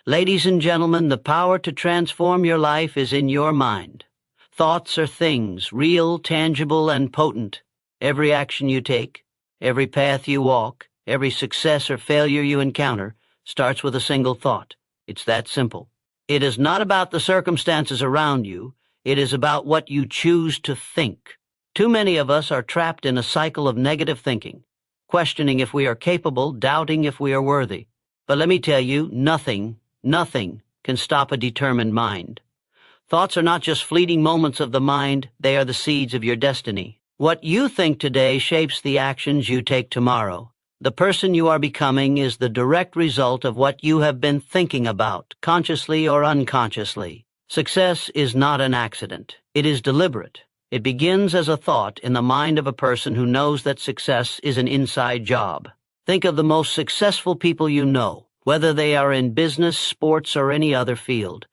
Ladies and gentlemen, the power to transform your life is in your mind. Thoughts are things, real, tangible, and potent. Every action you take, every path you walk, every success or failure you encounter starts with a single thought. It's that simple. It is not about the circumstances around you. It is about what you choose to think. Too many of us are trapped in a cycle of negative thinking, questioning if we are capable, doubting if we are worthy. But let me tell you, nothing can stop a determined mind. Thoughts are not just fleeting moments of the mind, they are the seeds of your destiny. What you think today shapes the actions you take tomorrow. The person you are becoming is the direct result of what you have been thinking about, consciously or unconsciously. Success is not an accident. It is deliberate. It begins as a thought in the mind of a person who knows that success is an inside job. Think of the most successful people you know, whether they are in business, sports, or any other field.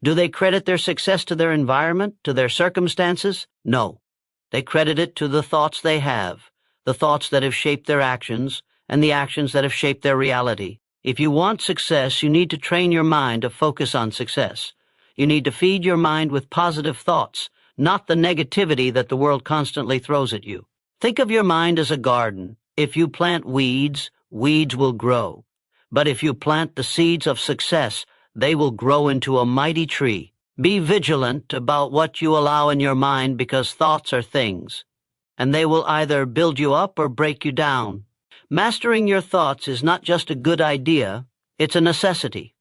Do they credit their success to their environment, to their circumstances? No. They credit it to the thoughts they have, the thoughts that have shaped their actions, and the actions that have shaped their reality. If you want success, you need to train your mind to focus on success. You need to feed your mind with positive thoughts, not the negativity that the world constantly throws at you. Think of your mind as a garden. If you plant weeds, weeds will grow. But if you plant the seeds of success, they will grow into a mighty tree. Be vigilant about what you allow in your mind, because thoughts are things, and they will either build you up or break you down. Mastering your thoughts is not just a good idea, it's a necessity.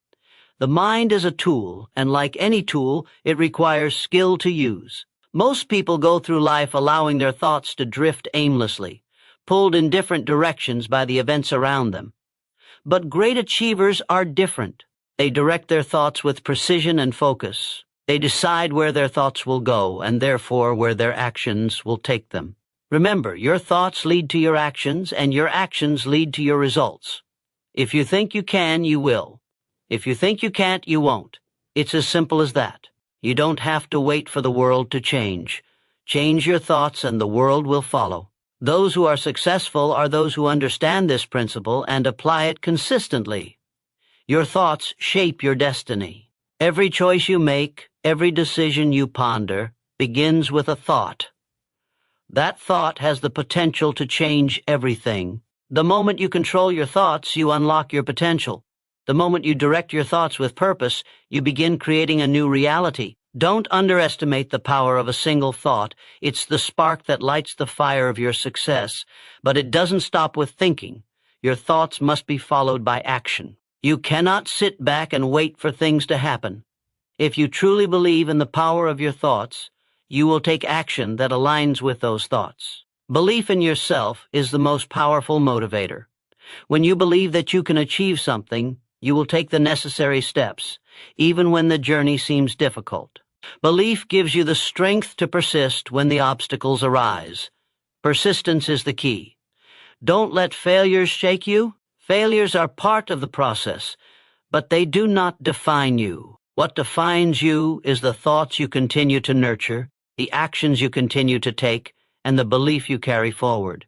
The mind is a tool, and like any tool, it requires skill to use. Most people go through life allowing their thoughts to drift aimlessly, pulled in different directions by the events around them. But great achievers are different. They direct their thoughts with precision and focus. They decide where their thoughts will go, and therefore where their actions will take them. Remember, your thoughts lead to your actions, and your actions lead to your results. If you think you can, you will. If you think you can't, you won't. It's as simple as that. You don't have to wait for the world to change. Change your thoughts, and the world will follow. Those who are successful are those who understand this principle and apply it consistently. Your thoughts shape your destiny. Every choice you make, every decision you ponder, begins with a thought. That thought has the potential to change everything. The moment you control your thoughts, you unlock your potential. The moment you direct your thoughts with purpose, you begin creating a new reality. Don't underestimate the power of a single thought. It's the spark that lights the fire of your success. But it doesn't stop with thinking. Your thoughts must be followed by action. You cannot sit back and wait for things to happen. If you truly believe in the power of your thoughts, you will take action that aligns with those thoughts. Belief in yourself is the most powerful motivator. When you believe that you can achieve something, you will take the necessary steps, even when the journey seems difficult. Belief gives you the strength to persist when the obstacles arise. Persistence is the key. Don't let failures shake you. Failures are part of the process, but they do not define you. What defines you is the thoughts you continue to nurture, the actions you continue to take, and the belief you carry forward.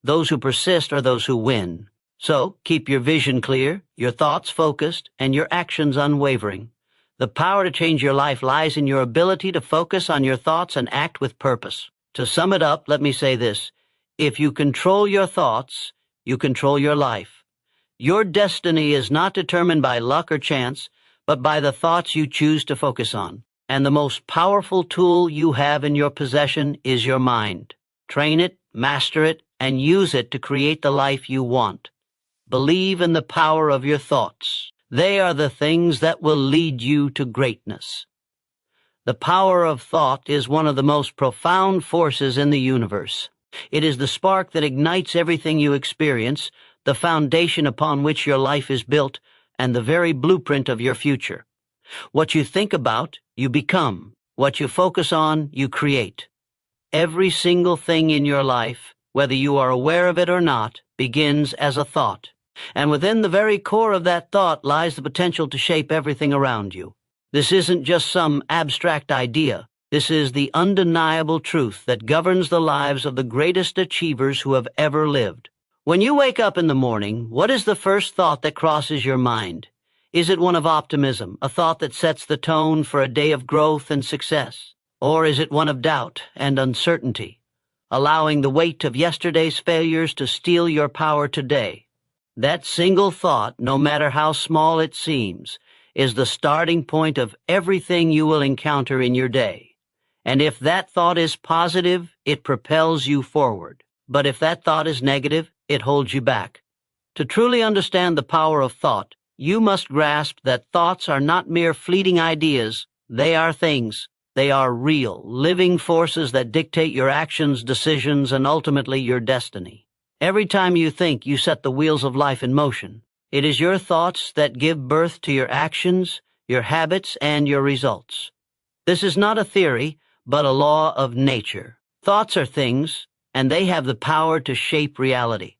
Those who persist are those who win. So, keep your vision clear, your thoughts focused, and your actions unwavering. The power to change your life lies in your ability to focus on your thoughts and act with purpose. To sum it up, let me say this. If you control your thoughts, you control your life. Your destiny is not determined by luck or chance, but by the thoughts you choose to focus on. And the most powerful tool you have in your possession is your mind. Train it, master it, and use it to create the life you want. Believe in the power of your thoughts. They are the things that will lead you to greatness. The power of thought is one of the most profound forces in the universe. It is the spark that ignites everything you experience, the foundation upon which your life is built, and the very blueprint of your future. What you think about, you become. What you focus on, you create. Every single thing in your life, whether you are aware of it or not, begins as a thought. And within the very core of that thought lies the potential to shape everything around you. This isn't just some abstract idea. This is the undeniable truth that governs the lives of the greatest achievers who have ever lived. When you wake up in the morning, what is the first thought that crosses your mind? Is it one of optimism, a thought that sets the tone for a day of growth and success? Or is it one of doubt and uncertainty, allowing the weight of yesterday's failures to steal your power today? That single thought, no matter how small it seems, is the starting point of everything you will encounter in your day. And if that thought is positive, it propels you forward. But if that thought is negative, it holds you back. To truly understand the power of thought, you must grasp that thoughts are not mere fleeting ideas. They are things. They are real, living forces that dictate your actions, decisions, and ultimately your destiny. Every time you think, you set the wheels of life in motion. It is your thoughts that give birth to your actions, your habits, and your results. This is not a theory, but a law of nature. Thoughts are things, and they have the power to shape reality.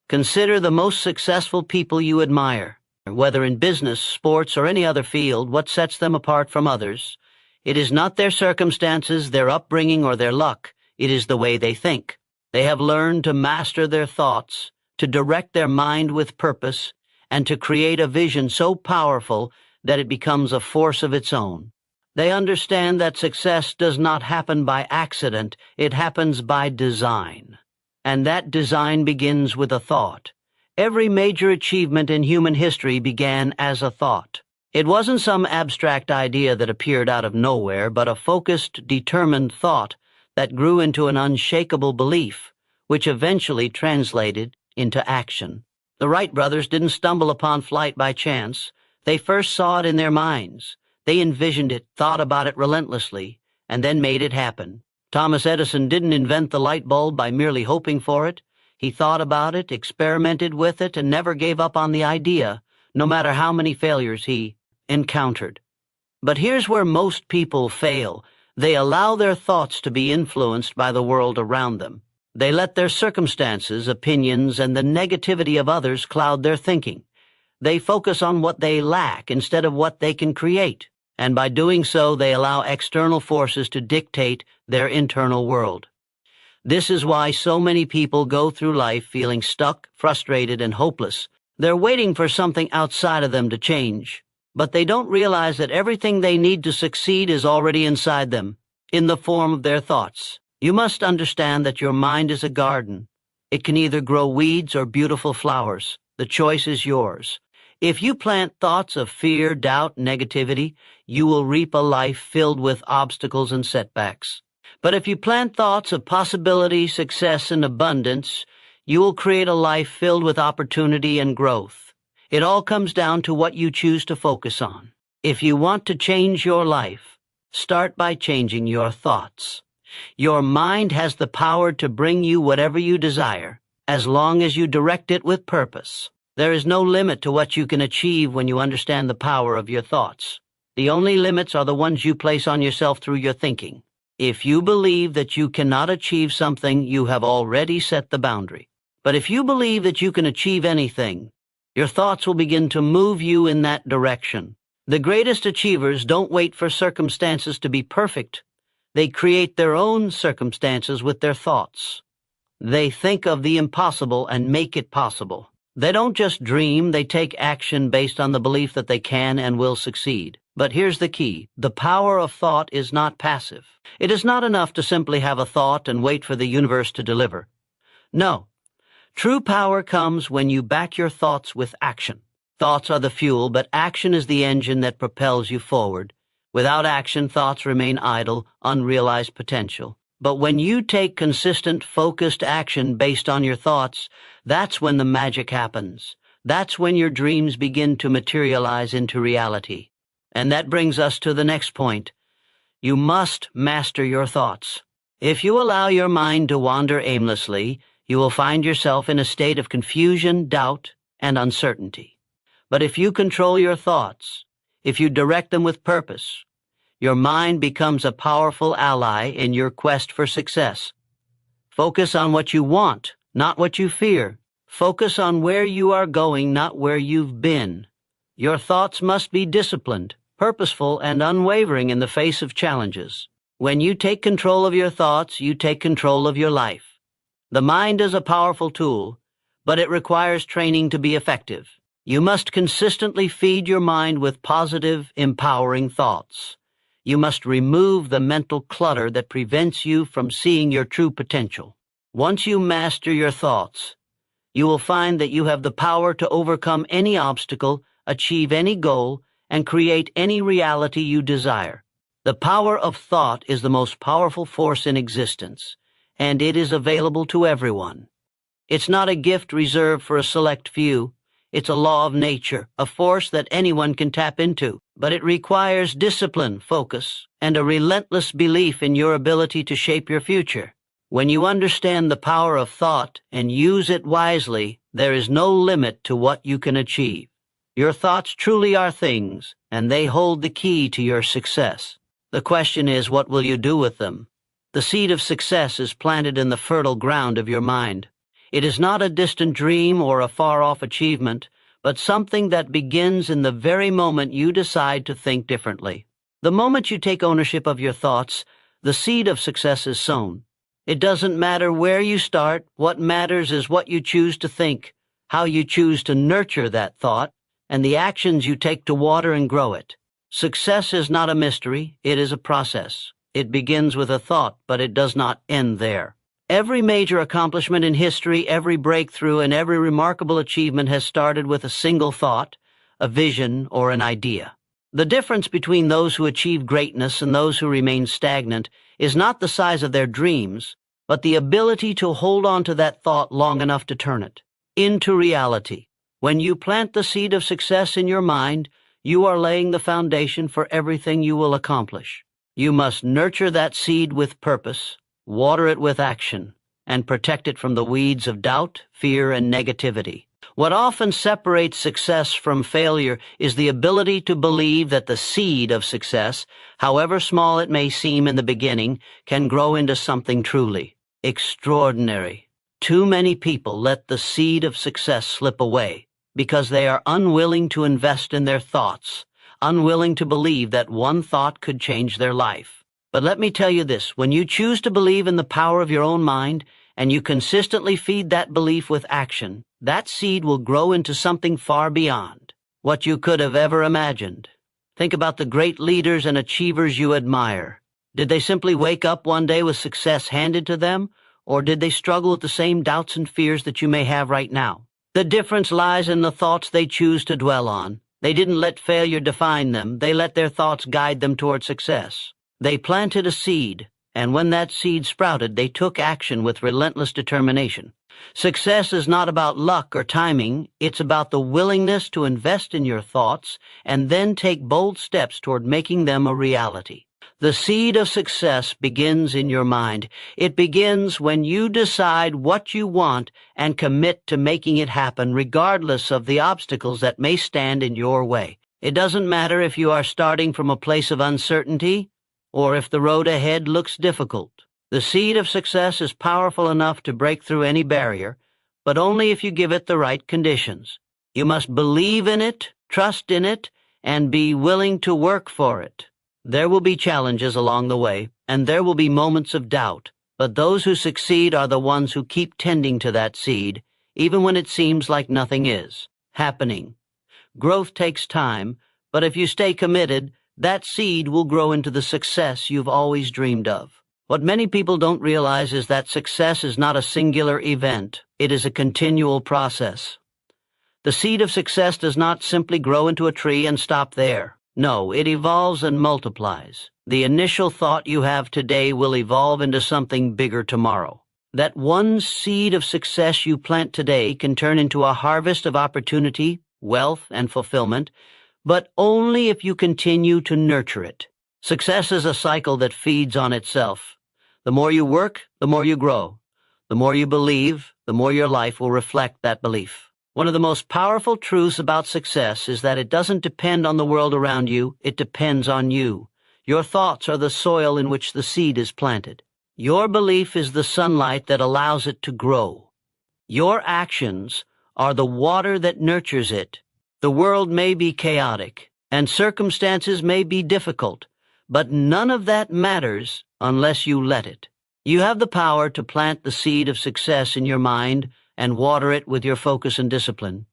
Consider the most successful people you admire. Whether in business, sports, or any other field, what sets them apart from others? It is not their circumstances, their upbringing, or their luck. It is the way they think. They have learned to master their thoughts, to direct their mind with purpose, and to create a vision so powerful that it becomes a force of its own. They understand that success does not happen by accident, it happens by design. And that design begins with a thought. Every major achievement in human history began as a thought. It wasn't some abstract idea that appeared out of nowhere, but a focused, determined thought that grew into an unshakable belief, which eventually translated into action. The Wright brothers didn't stumble upon flight by chance. They first saw it in their minds. They envisioned it, thought about it relentlessly, and then made it happen. Thomas Edison didn't invent the light bulb by merely hoping for it. He thought about it, experimented with it, and never gave up on the idea, no matter how many failures he encountered. But here's where most people fail. They allow their thoughts to be influenced by the world around them. They let their circumstances, opinions, and the negativity of others cloud their thinking. They focus on what they lack instead of what they can create. And by doing so, they allow external forces to dictate their internal world. This is why so many people go through life feeling stuck, frustrated, and hopeless. They're waiting for something outside of them to change. But they don't realize that everything they need to succeed is already inside them, in the form of their thoughts. You must understand that your mind is a garden. It can either grow weeds or beautiful flowers. The choice is yours. If you plant thoughts of fear, doubt, negativity, you will reap a life filled with obstacles and setbacks. But if you plant thoughts of possibility, success, and abundance, you will create a life filled with opportunity and growth. It all comes down to what you choose to focus on. If you want to change your life, start by changing your thoughts. Your mind has the power to bring you whatever you desire, as long as you direct it with purpose. There is no limit to what you can achieve when you understand the power of your thoughts. The only limits are the ones you place on yourself through your thinking. If you believe that you cannot achieve something, you have already set the boundary. But if you believe that you can achieve anything, your thoughts will begin to move you in that direction. The greatest achievers don't wait for circumstances to be perfect. They create their own circumstances with their thoughts. They think of the impossible and make it possible. They don't just dream, they take action based on the belief that they can and will succeed. But here's the key. The power of thought is not passive. It is not enough to simply have a thought and wait for the universe to deliver. No. True power comes when you back your thoughts with action. Thoughts are the fuel, but action is the engine that propels you forward. Without action, thoughts remain idle, unrealized potential. But when you take consistent, focused action based on your thoughts, that's when the magic happens. That's when your dreams begin to materialize into reality. And that brings us to the next point. You must master your thoughts. If you allow your mind to wander aimlessly, you will find yourself in a state of confusion, doubt, and uncertainty. But if you control your thoughts, if you direct them with purpose, your mind becomes a powerful ally in your quest for success. Focus on what you want, not what you fear. Focus on where you are going, not where you've been. Your thoughts must be disciplined, purposeful, and unwavering in the face of challenges. When you take control of your thoughts, you take control of your life. The mind is a powerful tool, but it requires training to be effective. You must consistently feed your mind with positive, empowering thoughts. You must remove the mental clutter that prevents you from seeing your true potential. Once you master your thoughts, you will find that you have the power to overcome any obstacle, achieve any goal, and create any reality you desire. The power of thought is the most powerful force in existence, and it is available to everyone. It's not a gift reserved for a select few. It's a law of nature, a force that anyone can tap into, but it requires discipline, focus, and a relentless belief in your ability to shape your future. When you understand the power of thought and use it wisely, there is no limit to what you can achieve. Your thoughts truly are things, and they hold the key to your success. The question is, what will you do with them? The seed of success is planted in the fertile ground of your mind. It is not a distant dream or a far-off achievement, but something that begins in the very moment you decide to think differently. The moment you take ownership of your thoughts, the seed of success is sown. It doesn't matter where you start. What matters is what you choose to think, how you choose to nurture that thought, and the actions you take to water and grow it. Success is not a mystery, it is a process. It begins with a thought, but it does not end there. Every major accomplishment in history, every breakthrough, and every remarkable achievement has started with a single thought, a vision, or an idea. The difference between those who achieve greatness and those who remain stagnant is not the size of their dreams, but the ability to hold on to that thought long enough to turn it into reality. When you plant the seed of success in your mind, you are laying the foundation for everything you will accomplish. You must nurture that seed with purpose, water it with action, and protect it from the weeds of doubt, fear, and negativity. What often separates success from failure is the ability to believe that the seed of success, however small it may seem in the beginning, can grow into something truly extraordinary. Too many people let the seed of success slip away because they are unwilling to invest in their thoughts, unwilling to believe that one thought could change their life. But let me tell you this, when you choose to believe in the power of your own mind, and you consistently feed that belief with action, that seed will grow into something far beyond what you could have ever imagined. Think about the great leaders and achievers you admire. Did they simply wake up one day with success handed to them, or did they struggle with the same doubts and fears that you may have right now? The difference lies in the thoughts they choose to dwell on. They didn't let failure define them. They let their thoughts guide them toward success. They planted a seed, and when that seed sprouted, they took action with relentless determination. Success is not about luck or timing. It's about the willingness to invest in your thoughts and then take bold steps toward making them a reality. The seed of success begins in your mind. It begins when you decide what you want and commit to making it happen regardless of the obstacles that may stand in your way. It doesn't matter if you are starting from a place of uncertainty or if the road ahead looks difficult. The seed of success is powerful enough to break through any barrier, but only if you give it the right conditions. You must believe in it, trust in it, and be willing to work for it. There will be challenges along the way, and there will be moments of doubt, but those who succeed are the ones who keep tending to that seed, even when it seems like nothing is happening. Growth takes time, but if you stay committed, that seed will grow into the success you've always dreamed of. What many people don't realize is that success is not a singular event. It is a continual process. The seed of success does not simply grow into a tree and stop there. No, it evolves and multiplies. The initial thought you have today will evolve into something bigger tomorrow. That one seed of success you plant today can turn into a harvest of opportunity, wealth, and fulfillment, but only if you continue to nurture it. Success is a cycle that feeds on itself. The more you work, the more you grow. The more you believe, the more your life will reflect that belief. One of the most powerful truths about success is that it doesn't depend on the world around you, it depends on you. Your thoughts are the soil in which the seed is planted. Your belief is the sunlight that allows it to grow. Your actions are the water that nurtures it. The world may be chaotic, and circumstances may be difficult, but none of that matters unless you let it. You have the power to plant the seed of success in your mind and water it with your focus and discipline.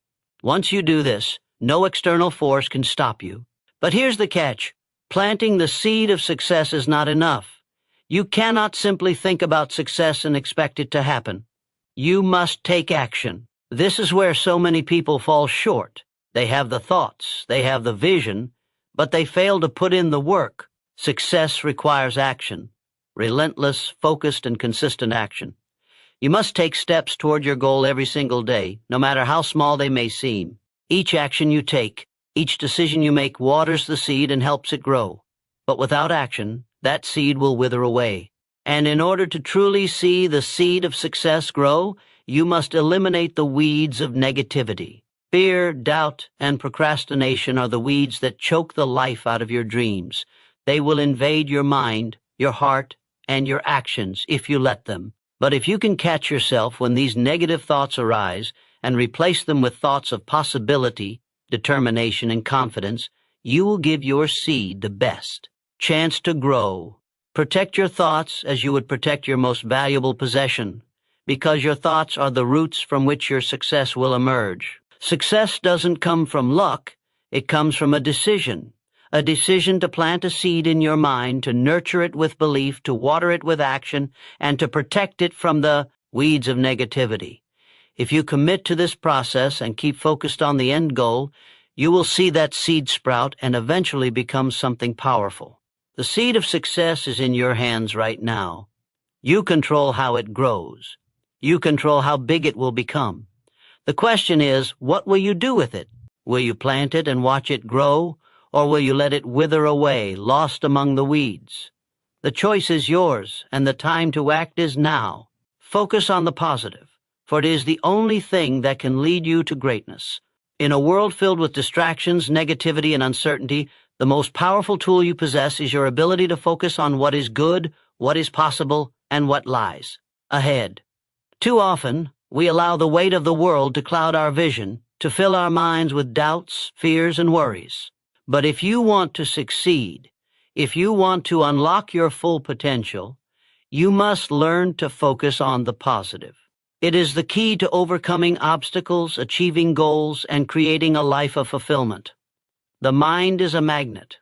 Once you do this, no external force can stop you. But here's the catch. Planting the seed of success is not enough. You cannot simply think about success and expect it to happen. You must take action. This is where so many people fall short. They have the thoughts, they have the vision, but they fail to put in the work. Success requires action. Relentless, focused, and consistent action. You must take steps toward your goal every single day, no matter how small they may seem. Each action you take, each decision you make waters the seed and helps it grow. But without action, that seed will wither away. And in order to truly see the seed of success grow, you must eliminate the weeds of negativity. Fear, doubt, and procrastination are the weeds that choke the life out of your dreams. They will invade your mind, your heart, and your actions if you let them. But if you can catch yourself when these negative thoughts arise and replace them with thoughts of possibility, determination, and confidence, you will give your seed the best chance to grow. Protect your thoughts as you would protect your most valuable possession, because your thoughts are the roots from which your success will emerge. Success doesn't come from luck, it comes from a decision to plant a seed in your mind, to nurture it with belief, to water it with action, and to protect it from the weeds of negativity. If you commit to this process and keep focused on the end goal, you will see that seed sprout and eventually become something powerful. The seed of success is in your hands right now. You control how it grows. You control how big it will become. The question is, what will you do with it? Will you plant it and watch it grow, or will you let it wither away, lost among the weeds? The choice is yours, and the time to act is now. Focus on the positive, for it is the only thing that can lead you to greatness. In a world filled with distractions, negativity, and uncertainty, the most powerful tool you possess is your ability to focus on what is good, what is possible, and what lies ahead. Too often, we allow the weight of the world to cloud our vision, to fill our minds with doubts, fears, and worries. But if you want to succeed, if you want to unlock your full potential, you must learn to focus on the positive. It is the key to overcoming obstacles, achieving goals, and creating a life of fulfillment. The mind is a magnet.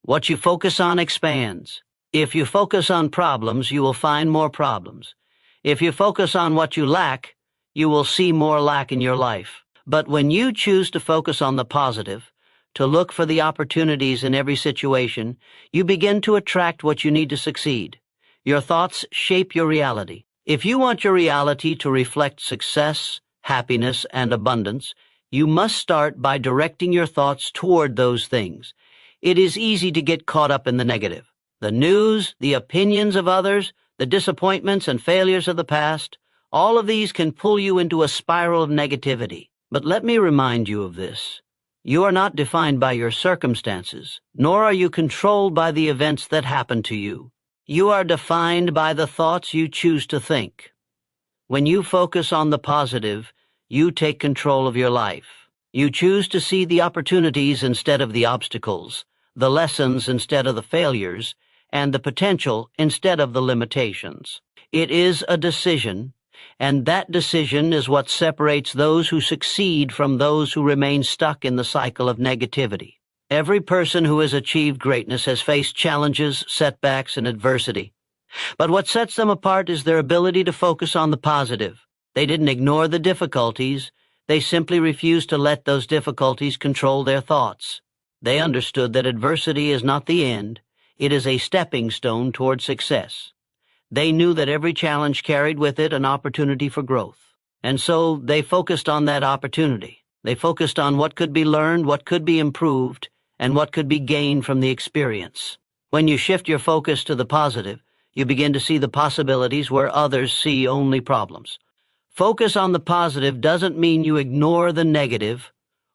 What you focus on expands. If you focus on problems, you will find more problems. If you focus on what you lack, you will see more lack in your life. But when you choose to focus on the positive, to look for the opportunities in every situation, you begin to attract what you need to succeed. Your thoughts shape your reality. If you want your reality to reflect success, happiness, and abundance, you must start by directing your thoughts toward those things. It is easy to get caught up in the negative. The news, the opinions of others, the disappointments and failures of the past, all of these can pull you into a spiral of negativity. But let me remind you of this. You are not defined by your circumstances, nor are you controlled by the events that happen to you. You are defined by the thoughts you choose to think. When you focus on the positive, you take control of your life. You choose to see the opportunities instead of the obstacles, the lessons instead of the failures, and the potential instead of the limitations. It is a decision, and that decision is what separates those who succeed from those who remain stuck in the cycle of negativity. Every person who has achieved greatness has faced challenges, setbacks, and adversity. But what sets them apart is their ability to focus on the positive. They didn't ignore the difficulties. They simply refused to let those difficulties control their thoughts. They understood that adversity is not the end. It is a stepping stone toward success. They knew that every challenge carried with it an opportunity for growth. And so they focused on that opportunity. They focused on what could be learned, what could be improved, and what could be gained from the experience. When you shift your focus to the positive, you begin to see the possibilities where others see only problems. Focus on the positive doesn't mean you ignore the negative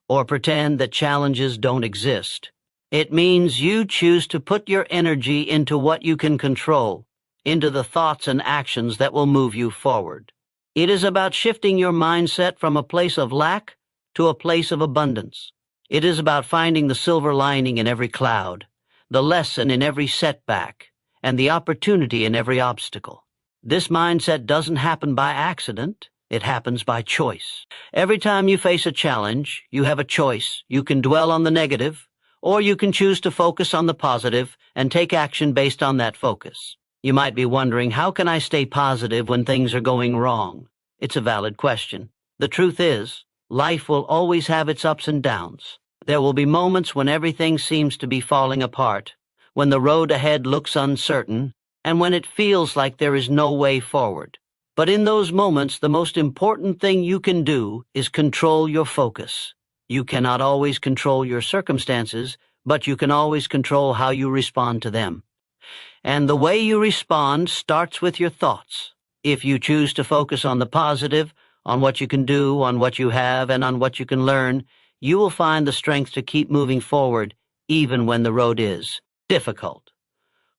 or pretend that challenges don't exist. It means you choose to put your energy into what you can control, into the thoughts and actions that will move you forward. It is about shifting your mindset from a place of lack to a place of abundance. It is about finding the silver lining in every cloud, the lesson in every setback, and the opportunity in every obstacle. This mindset doesn't happen by accident. It happens by choice. Every time you face a challenge, you have a choice. You can dwell on the negative, or you can choose to focus on the positive and take action based on that focus. You might be wondering, how can I stay positive when things are going wrong? It's a valid question. The truth is, life will always have its ups and downs. There will be moments when everything seems to be falling apart, when the road ahead looks uncertain, and when it feels like there is no way forward. But in those moments, the most important thing you can do is control your focus. You cannot always control your circumstances, but you can always control how you respond to them. And the way you respond starts with your thoughts. If you choose to focus on the positive, on what you can do, on what you have, and on what you can learn, you will find the strength to keep moving forward, even when the road is difficult.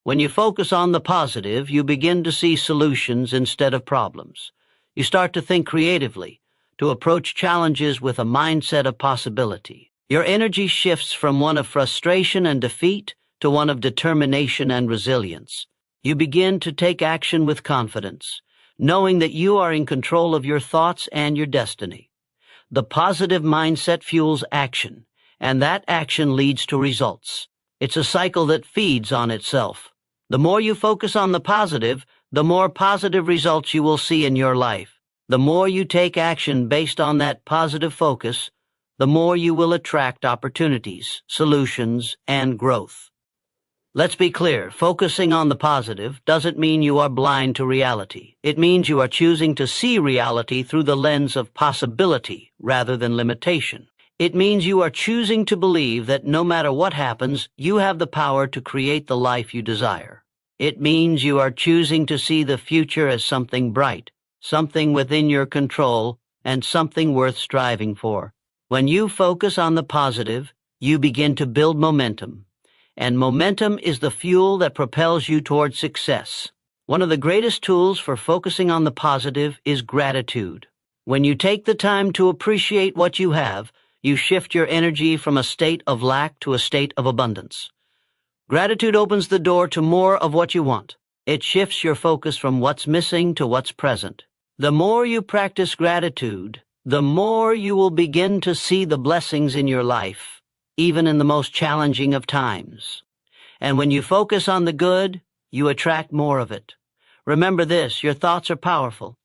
When you focus on the positive, you begin to see solutions instead of problems. You start to think creatively, to approach challenges with a mindset of possibility. Your energy shifts from one of frustration and defeat to one of determination and resilience. You begin to take action with confidence, knowing that you are in control of your thoughts and your destiny. The positive mindset fuels action, and that action leads to results. It's a cycle that feeds on itself. The more you focus on the positive, the more positive results you will see in your life. The more you take action based on that positive focus, the more you will attract opportunities, solutions, and growth. Let's be clear, focusing on the positive doesn't mean you are blind to reality. It means you are choosing to see reality through the lens of possibility rather than limitation. It means you are choosing to believe that no matter what happens, you have the power to create the life you desire. It means you are choosing to see the future as something bright, something within your control, and something worth striving for. When you focus on the positive, you begin to build momentum. And momentum is the fuel that propels you towards success. One of the greatest tools for focusing on the positive is gratitude. When you take the time to appreciate what you have, you shift your energy from a state of lack to a state of abundance. Gratitude opens the door to more of what you want. It shifts your focus from what's missing to what's present. The more you practice gratitude, the more you will begin to see the blessings in your life, even in the most challenging of times. And when you focus on the good, you attract more of it. Remember this, your thoughts are powerful.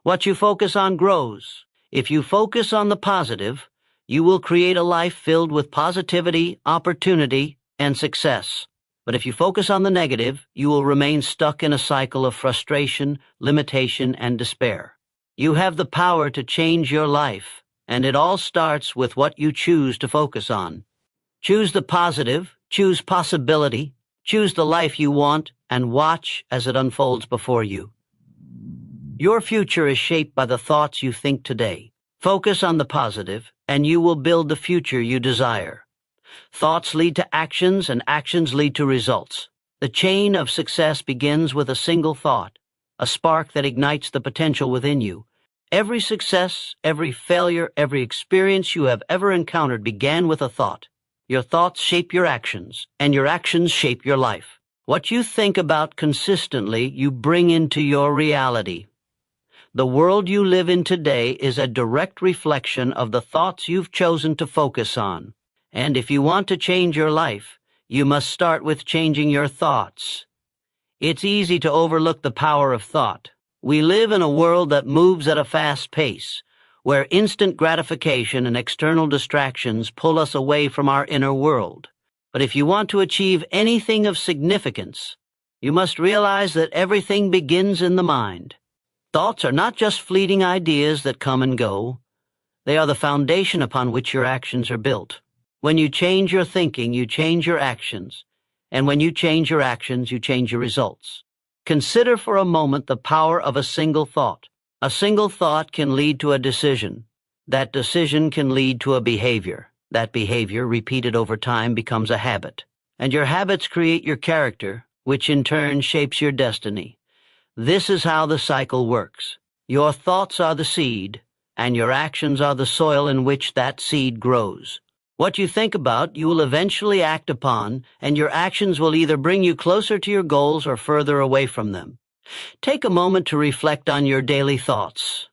What you focus on grows. If you focus on the positive, you will create a life filled with positivity, opportunity, and success. But if you focus on the negative, you will remain stuck in a cycle of frustration, limitation, and despair. You have the power to change your life, and it all starts with what you choose to focus on. Choose the positive, choose possibility, choose the life you want, and watch as it unfolds before you. Your future is shaped by the thoughts you think today. Focus on the positive, and you will build the future you desire. Thoughts lead to actions, and actions lead to results. The chain of success begins with a single thought, a spark that ignites the potential within you. Every success, every failure, every experience you have ever encountered began with a thought. Your thoughts shape your actions, and your actions shape your life. What you think about consistently, you bring into your reality. The world you live in today is a direct reflection of the thoughts you've chosen to focus on. And if you want to change your life, you must start with changing your thoughts. It's easy to overlook the power of thought. We live in a world that moves at a fast pace, where instant gratification and external distractions pull us away from our inner world. But if you want to achieve anything of significance, you must realize that everything begins in the mind. Thoughts are not just fleeting ideas that come and go. They are the foundation upon which your actions are built. When you change your thinking, you change your actions. And when you change your actions, you change your results. Consider for a moment the power of a single thought. A single thought can lead to a decision. That decision can lead to a behavior. That behavior, repeated over time, becomes a habit. And your habits create your character, which in turn shapes your destiny. This is how the cycle works. Your thoughts are the seed, and your actions are the soil in which that seed grows. What you think about, you will eventually act upon, and your actions will either bring you closer to your goals or further away from them. Take a moment to reflect on your daily thoughts.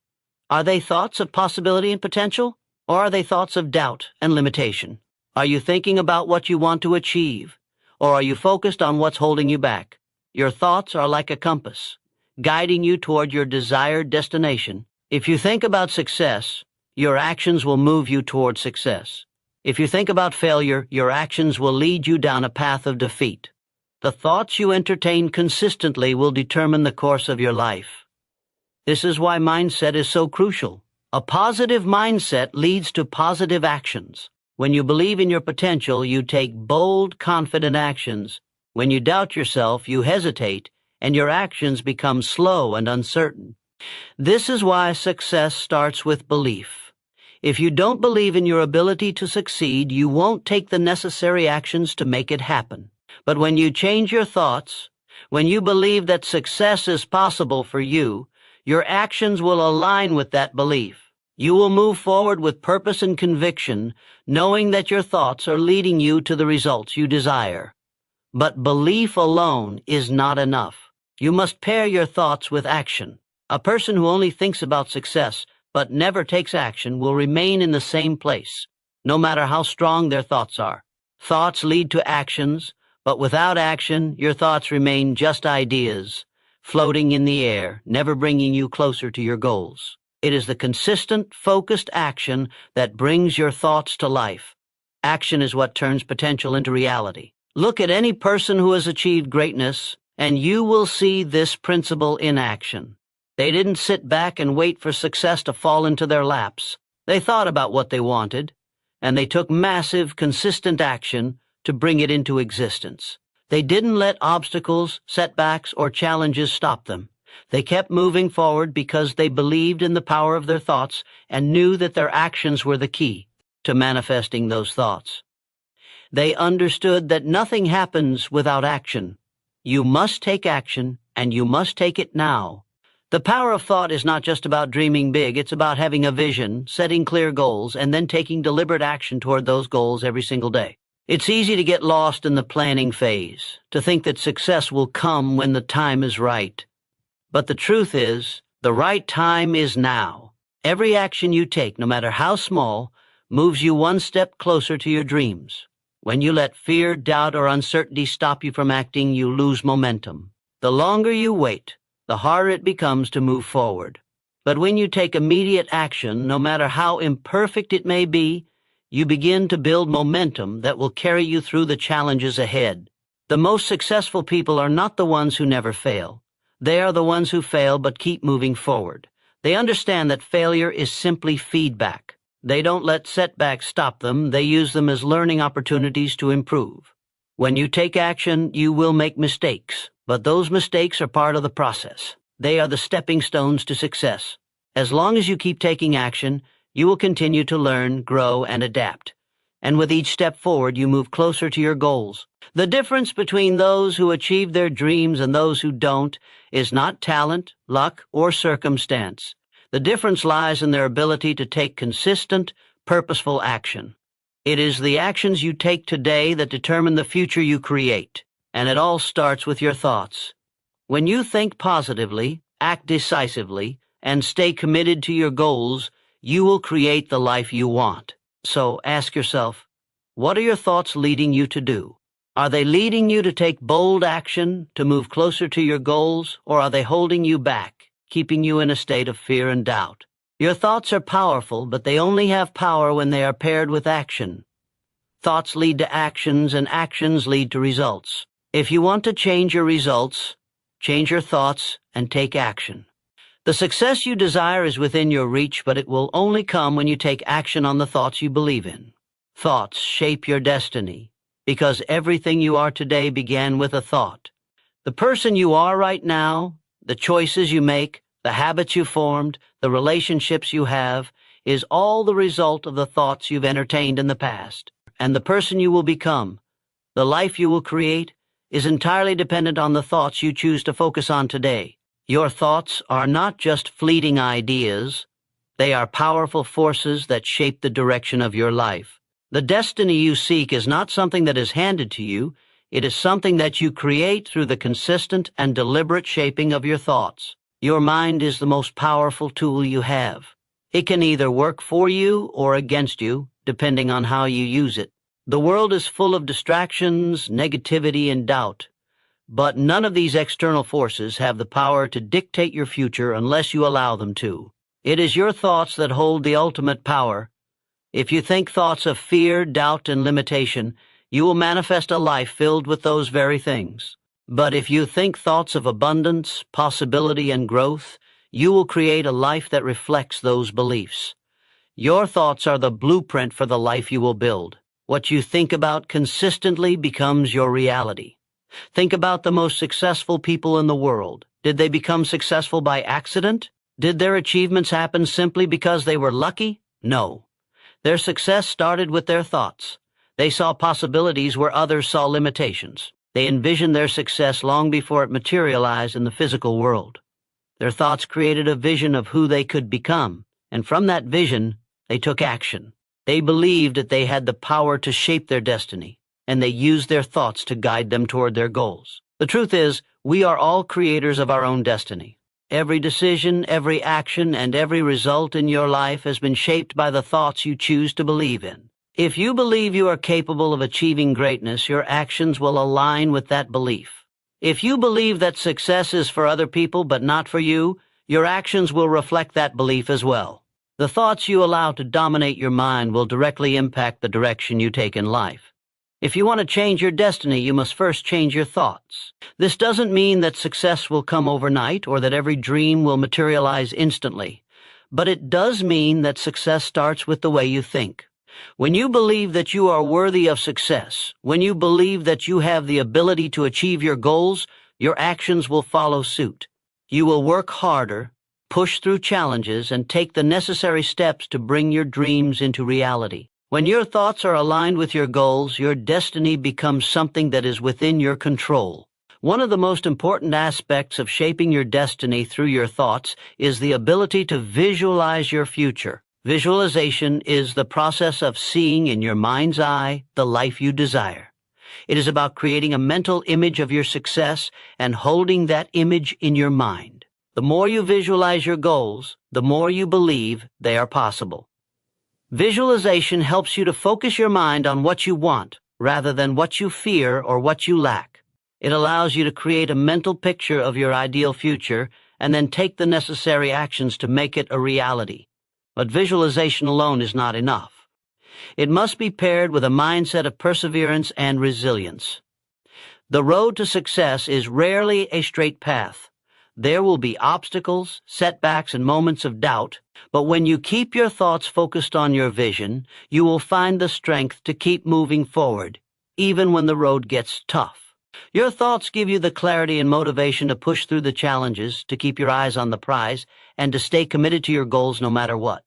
Are they thoughts of possibility and potential, or are they thoughts of doubt and limitation? Are you thinking about what you want to achieve, or are you focused on what's holding you back? Your thoughts are like a compass, guiding you toward your desired destination. If you think about success, your actions will move you toward success. If you think about failure, your actions will lead you down a path of defeat. The thoughts you entertain consistently will determine the course of your life. This is why mindset is so crucial. A positive mindset leads to positive actions. When you believe in your potential, you take bold, confident actions. When you doubt yourself, you hesitate, and your actions become slow and uncertain. This is why success starts with belief. If you don't believe in your ability to succeed, you won't take the necessary actions to make it happen. But when you change your thoughts, when you believe that success is possible for you, your actions will align with that belief. You will move forward with purpose and conviction, knowing that your thoughts are leading you to the results you desire. But belief alone is not enough. You must pair your thoughts with action. A person who only thinks about success but never takes action will remain in the same place, no matter how strong their thoughts are. Thoughts lead to actions, but without action, your thoughts remain just ideas, floating in the air, never bringing you closer to your goals. It is the consistent, focused action that brings your thoughts to life. Action is what turns potential into reality. Look at any person who has achieved greatness, and you will see this principle in action. They didn't sit back and wait for success to fall into their laps. They thought about what they wanted, and they took massive, consistent action to bring it into existence. They didn't let obstacles, setbacks, or challenges stop them. They kept moving forward because they believed in the power of their thoughts and knew that their actions were the key to manifesting those thoughts. They understood that nothing happens without action. You must take action, and you must take it now. The power of thought is not just about dreaming big, it's about having a vision, setting clear goals, and then taking deliberate action toward those goals every single day. It's easy to get lost in the planning phase, to think that success will come when the time is right. But the truth is, the right time is now. Every action you take, no matter how small, moves you one step closer to your dreams. When you let fear, doubt, or uncertainty stop you from acting, you lose momentum. The longer you wait, the harder it becomes to move forward. But when you take immediate action, no matter how imperfect it may be, you begin to build momentum that will carry you through the challenges ahead. The most successful people are not the ones who never fail. They are the ones who fail but keep moving forward. They understand that failure is simply feedback. They don't let setbacks stop them. They use them as learning opportunities to improve. When you take action, you will make mistakes, but those mistakes are part of the process. They are the stepping stones to success. As long as you keep taking action, you will continue to learn, grow, and adapt. And with each step forward, you move closer to your goals. The difference between those who achieve their dreams and those who don't is not talent, luck, or circumstance. The difference lies in their ability to take consistent, purposeful action. It is the actions you take today that determine the future you create, and it all starts with your thoughts. When you think positively, act decisively, and stay committed to your goals, you will create the life you want. So ask yourself, what are your thoughts leading you to do? Are they leading you to take bold action, to move closer to your goals, or are they holding you back, keeping you in a state of fear and doubt? Your thoughts are powerful, but they only have power when they are paired with action. Thoughts lead to actions, and actions lead to results. If you want to change your results, change your thoughts and take action. The success you desire is within your reach, but it will only come when you take action on the thoughts you believe in. Thoughts shape your destiny, because everything you are today began with a thought. The person you are right now, the choices you make, the habits you formed, the relationships you have, is all the result of the thoughts you've entertained in the past. And the person you will become, the life you will create, is entirely dependent on the thoughts you choose to focus on today. Your thoughts are not just fleeting ideas. They are powerful forces that shape the direction of your life. The destiny you seek is not something that is handed to you. It is something that you create through the consistent and deliberate shaping of your thoughts. Your mind is the most powerful tool you have. It can either work for you or against you, depending on how you use it. The world is full of distractions, negativity, and doubt. But none of these external forces have the power to dictate your future unless you allow them to. It is your thoughts that hold the ultimate power. If you think thoughts of fear, doubt, and limitation, you will manifest a life filled with those very things. But if you think thoughts of abundance, possibility, and growth, you will create a life that reflects those beliefs. Your thoughts are the blueprint for the life you will build. What you think about consistently becomes your reality. Think about the most successful people in the world. Did they become successful by accident? Did their achievements happen simply because they were lucky? No. Their success started with their thoughts. They saw possibilities where others saw limitations. They envisioned their success long before it materialized in the physical world. Their thoughts created a vision of who they could become, and from that vision, they took action. They believed that they had the power to shape their destiny, and they used their thoughts to guide them toward their goals. The truth is, we are all creators of our own destiny. Every decision, every action, and every result in your life has been shaped by the thoughts you choose to believe in. If you believe you are capable of achieving greatness, your actions will align with that belief. If you believe that success is for other people but not for you, your actions will reflect that belief as well. The thoughts you allow to dominate your mind will directly impact the direction you take in life. If you want to change your destiny, you must first change your thoughts. This doesn't mean that success will come overnight or that every dream will materialize instantly, but it does mean that success starts with the way you think. When you believe that you are worthy of success, when you believe that you have the ability to achieve your goals, your actions will follow suit. You will work harder, push through challenges, and take the necessary steps to bring your dreams into reality. When your thoughts are aligned with your goals, your destiny becomes something that is within your control. One of the most important aspects of shaping your destiny through your thoughts is the ability to visualize your future. Visualization is the process of seeing in your mind's eye the life you desire. It is about creating a mental image of your success and holding that image in your mind. The more you visualize your goals, the more you believe they are possible. Visualization helps you to focus your mind on what you want rather than what you fear or what you lack. It allows you to create a mental picture of your ideal future and then take the necessary actions to make it a reality. But visualization alone is not enough. It must be paired with a mindset of perseverance and resilience. The road to success is rarely a straight path. There will be obstacles, setbacks, and moments of doubt, but when you keep your thoughts focused on your vision, you will find the strength to keep moving forward, even when the road gets tough. Your thoughts give you the clarity and motivation to push through the challenges, to keep your eyes on the prize, and to stay committed to your goals no matter what.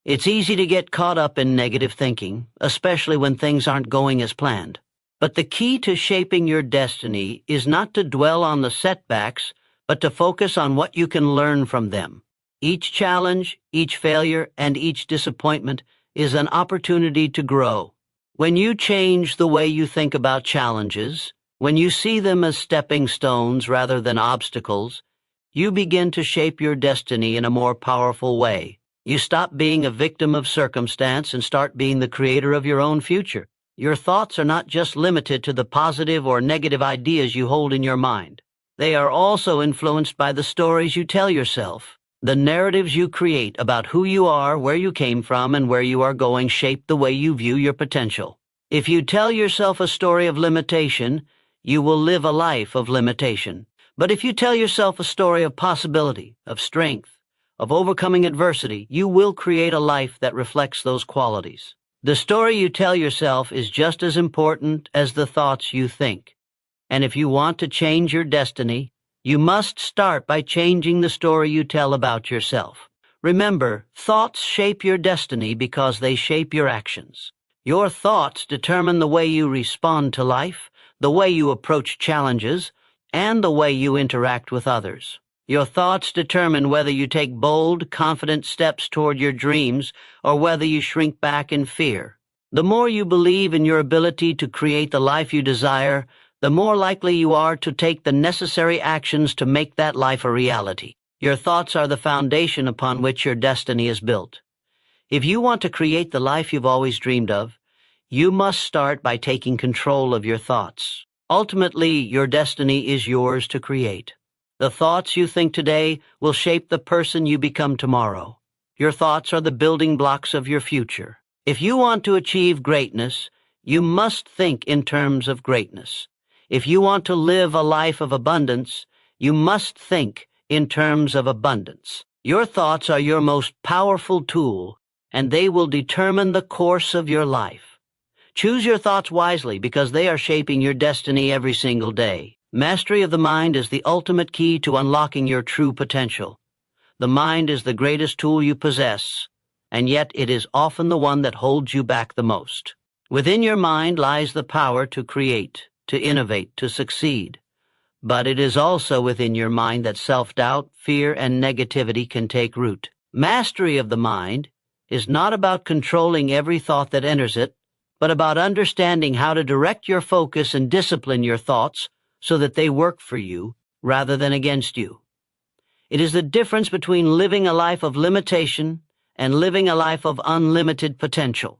It's easy to get caught up in negative thinking, especially when things aren't going as planned. But the key to shaping your destiny is not to dwell on the setbacks, but to focus on what you can learn from them. Each challenge, each failure, and each disappointment is an opportunity to grow. When you change the way you think about challenges, when you see them as stepping stones rather than obstacles, you begin to shape your destiny in a more powerful way. You stop being a victim of circumstance and start being the creator of your own future. Your thoughts are not just limited to the positive or negative ideas you hold in your mind. They are also influenced by the stories you tell yourself. The narratives you create about who you are, where you came from, and where you are going shape the way you view your potential. If you tell yourself a story of limitation, you will live a life of limitation. But if you tell yourself a story of possibility, of strength, of overcoming adversity, you will create a life that reflects those qualities. The story you tell yourself is just as important as the thoughts you think. And if you want to change your destiny, you must start by changing the story you tell about yourself. Remember, thoughts shape your destiny because they shape your actions. Your thoughts determine the way you respond to life, the way you approach challenges, and the way you interact with others. Your thoughts determine whether you take bold, confident steps toward your dreams or whether you shrink back in fear. The more you believe in your ability to create the life you desire, the more likely you are to take the necessary actions to make that life a reality. Your thoughts are the foundation upon which your destiny is built. If you want to create the life you've always dreamed of, you must start by taking control of your thoughts. Ultimately, your destiny is yours to create. The thoughts you think today will shape the person you become tomorrow. Your thoughts are the building blocks of your future. If you want to achieve greatness, you must think in terms of greatness. If you want to live a life of abundance, you must think in terms of abundance. Your thoughts are your most powerful tool, and they will determine the course of your life. Choose your thoughts wisely because they are shaping your destiny every single day. Mastery of the mind is the ultimate key to unlocking your true potential. The mind is the greatest tool you possess, and yet it is often the one that holds you back the most. Within your mind lies the power to create, to innovate, to succeed. But it is also within your mind that self-doubt, fear, and negativity can take root. Mastery of the mind is not about controlling every thought that enters it, but about understanding how to direct your focus and discipline your thoughts so that they work for you rather than against you. It is the difference between living a life of limitation and living a life of unlimited potential.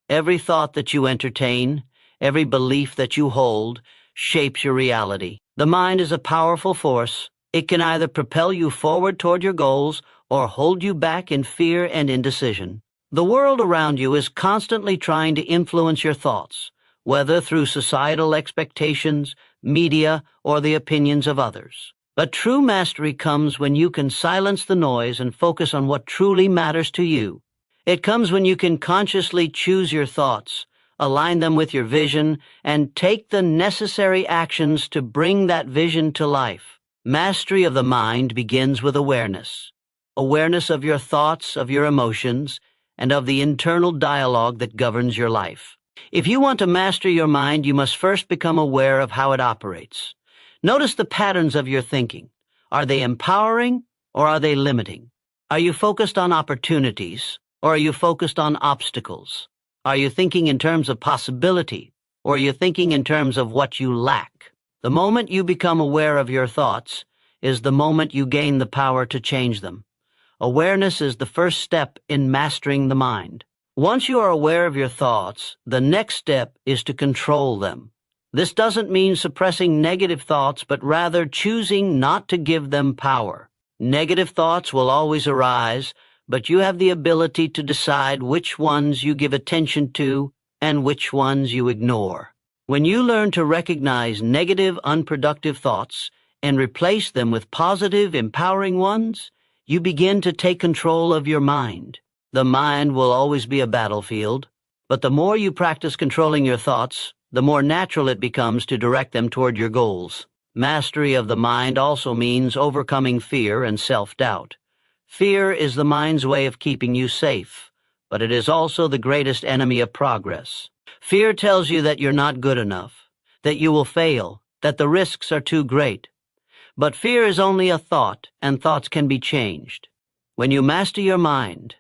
Every thought that you entertain, every belief that you hold, shapes your reality. The mind is a powerful force. It can either propel you forward toward your goals or hold you back in fear and indecision. The world around you is constantly trying to influence your thoughts, whether through societal expectations, media, or the opinions of others. But true mastery comes when you can silence the noise and focus on what truly matters to you. It comes when you can consciously choose your thoughts, align them with your vision, and take the necessary actions to bring that vision to life. Mastery of the mind begins with awareness. Awareness of your thoughts, of your emotions, and of the internal dialogue that governs your life. If you want to master your mind, you must first become aware of how it operates. Notice the patterns of your thinking. Are they empowering or are they limiting? Are you focused on opportunities or are you focused on obstacles? Are you thinking in terms of possibility or are you thinking in terms of what you lack? The moment you become aware of your thoughts is the moment you gain the power to change them. Awareness is the first step in mastering the mind. Once you are aware of your thoughts, the next step is to control them. This doesn't mean suppressing negative thoughts, but rather choosing not to give them power. Negative thoughts will always arise, but you have the ability to decide which ones you give attention to and which ones you ignore. When you learn to recognize negative, unproductive thoughts and replace them with positive, empowering ones, you begin to take control of your mind. The mind will always be a battlefield, but the more you practice controlling your thoughts, the more natural it becomes to direct them toward your goals. Mastery of the mind also means overcoming fear and self-doubt. Fear is the mind's way of keeping you safe, but it is also the greatest enemy of progress. Fear tells you that you're not good enough, that you will fail, that the risks are too great. But fear is only a thought, and thoughts can be changed. When you master your mind,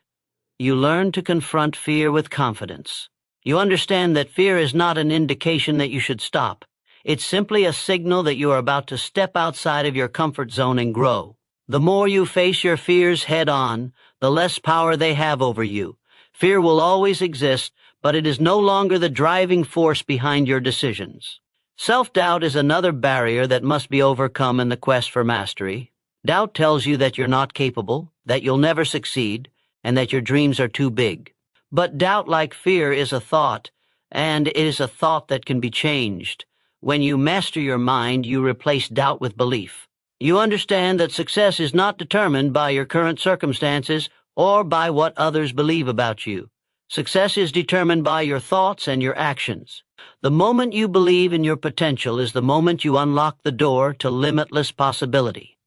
you learn to confront fear with confidence. You understand that fear is not an indication that you should stop. It's simply a signal that you are about to step outside of your comfort zone and grow. The more you face your fears head on, the less power they have over you. Fear will always exist, but it is no longer the driving force behind your decisions. Self-doubt is another barrier that must be overcome in the quest for mastery. Doubt tells you that you're not capable, that you'll never succeed, and that your dreams are too big. But doubt, like fear, is a thought, and it is a thought that can be changed. When you master your mind, you replace doubt with belief. You understand that success is not determined by your current circumstances or by what others believe about you. Success is determined by your thoughts and your actions. The moment you believe in your potential is the moment you unlock the door to limitless possibility.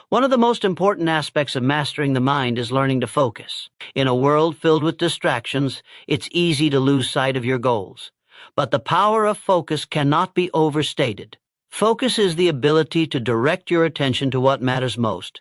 One of the most important aspects of mastering the mind is learning to focus. In a world filled with distractions, it's easy to lose sight of your goals. But the power of focus cannot be overstated. Focus is the ability to direct your attention to what matters most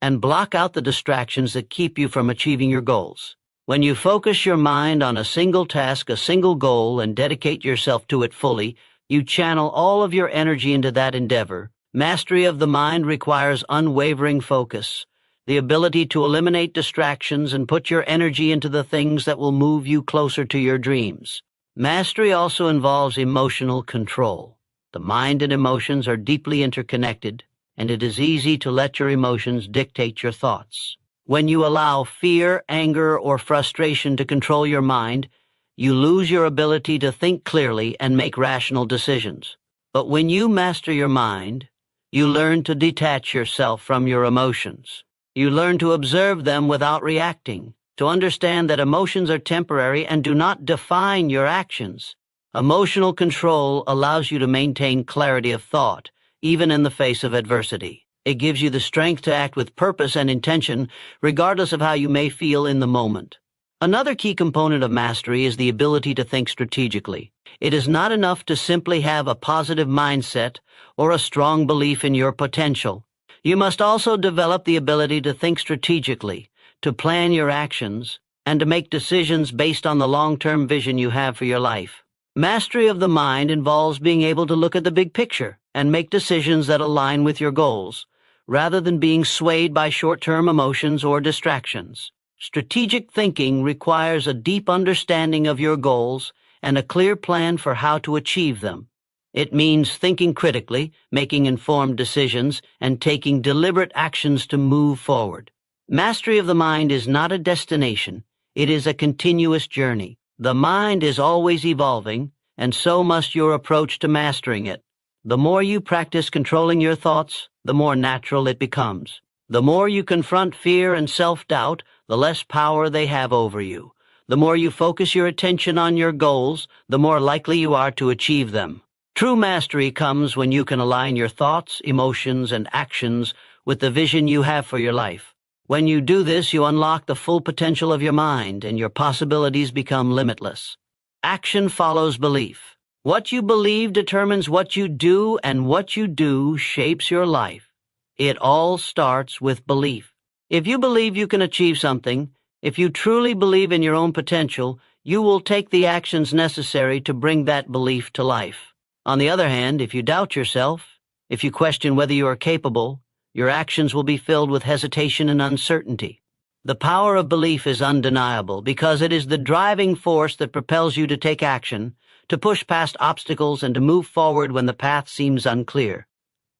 and block out the distractions that keep you from achieving your goals. When you focus your mind on a single task, a single goal, and dedicate yourself to it fully, you channel all of your energy into that endeavor. Mastery of the mind requires unwavering focus. the ability to eliminate distractions and put your energy into the things that will move you closer to your dreams. Mastery also involves emotional control. The mind and emotions are deeply interconnected, and it is easy to let your emotions dictate your thoughts. When you allow fear, anger, or frustration to control your mind, you lose your ability to think clearly and make rational decisions. But when you master your mind, you learn to detach yourself from your emotions. You learn to observe them without reacting, to understand that emotions are temporary and do not define your actions. Emotional control allows you to maintain clarity of thought, even in the face of adversity. It gives you the strength to act with purpose and intention, regardless of how you may feel in the moment. Another key component of mastery is the ability to think strategically. It is not enough to simply have a positive mindset or a strong belief in your potential. You must also develop the ability to think strategically, to plan your actions, and to make decisions based on the long-term vision you have for your life. Mastery of the mind involves being able to look at the big picture and make decisions that align with your goals, rather than being swayed by short-term emotions or distractions. Strategic thinking requires a deep understanding of your goals and a clear plan for how to achieve them. It means thinking critically, making informed decisions, and taking deliberate actions to move forward. Mastery of the mind is not a destination, it is a continuous journey. The mind is always evolving, and so must your approach to mastering it. The more you practice controlling your thoughts, the more natural it becomes. The more you confront fear and self-doubt, the less power they have over you. The more you focus your attention on your goals, the more likely you are to achieve them. True mastery comes when you can align your thoughts, emotions, and actions with the vision you have for your life. When you do this, you unlock the full potential of your mind, and your possibilities become limitless. Action follows belief. What you believe determines what you do, and what you do shapes your life. It all starts with belief. If you believe you can achieve something, if you truly believe in your own potential, you will take the actions necessary to bring that belief to life. On the other hand, if you doubt yourself, if you question whether you are capable, your actions will be filled with hesitation and uncertainty. The power of belief is undeniable because it is the driving force that propels you to take action, to push past obstacles, and to move forward when the path seems unclear.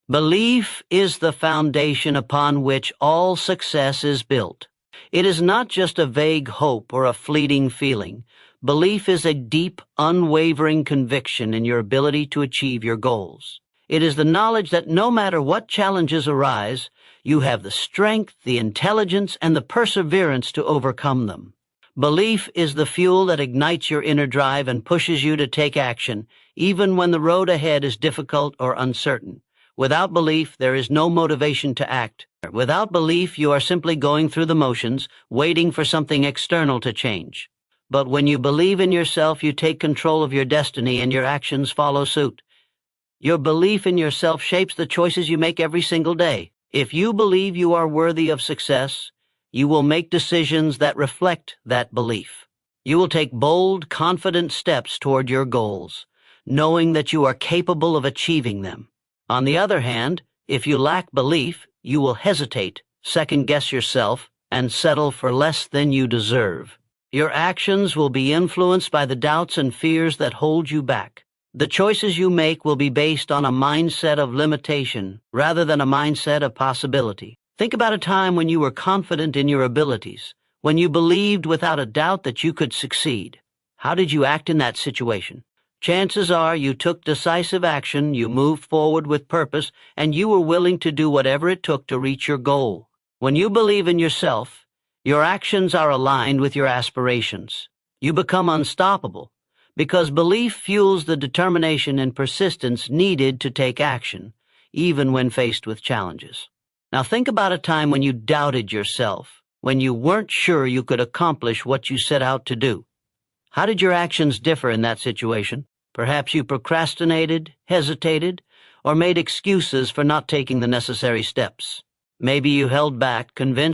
Belief is the foundation upon which all success is built. It is not just a vague hope or a fleeting feeling. Belief is a deep, unwavering conviction in your ability to achieve your goals. It is the knowledge that no matter what challenges arise, you have the strength, the intelligence, and the perseverance to overcome them. Belief is the fuel that ignites your inner drive and pushes you to take action, even when the road ahead is difficult or uncertain. Without belief, there is no motivation to act. Without belief, you are simply going through the motions, waiting for something external to change. But when you believe in yourself, you take control of your destiny and your actions follow suit. Your belief in yourself shapes the choices you make every single day. If you believe you are worthy of success, you will make decisions that reflect that belief. You will take bold, confident steps toward your goals, knowing that you are capable of achieving them. On the other hand, if you lack belief, you will hesitate, second-guess yourself, and settle for less than you deserve. Your actions will be influenced by the doubts and fears that hold you back. The choices you make will be based on a mindset of limitation rather than a mindset of possibility. Think about a time when you were confident in your abilities, when you believed without a doubt that you could succeed. How did you act in that situation? Chances are you took decisive action, you moved forward with purpose, and you were willing to do whatever it took to reach your goal. When you believe in yourself, your actions are aligned with your aspirations. You become unstoppable, because belief fuels the determination and persistence needed to take action, even when faced with challenges. Now think about a time when you doubted yourself, when you weren't sure you could accomplish what you set out to do. How did your actions differ in that situation? Perhaps you procrastinated, hesitated, or made excuses for not taking the necessary steps. Maybe you held back, convinced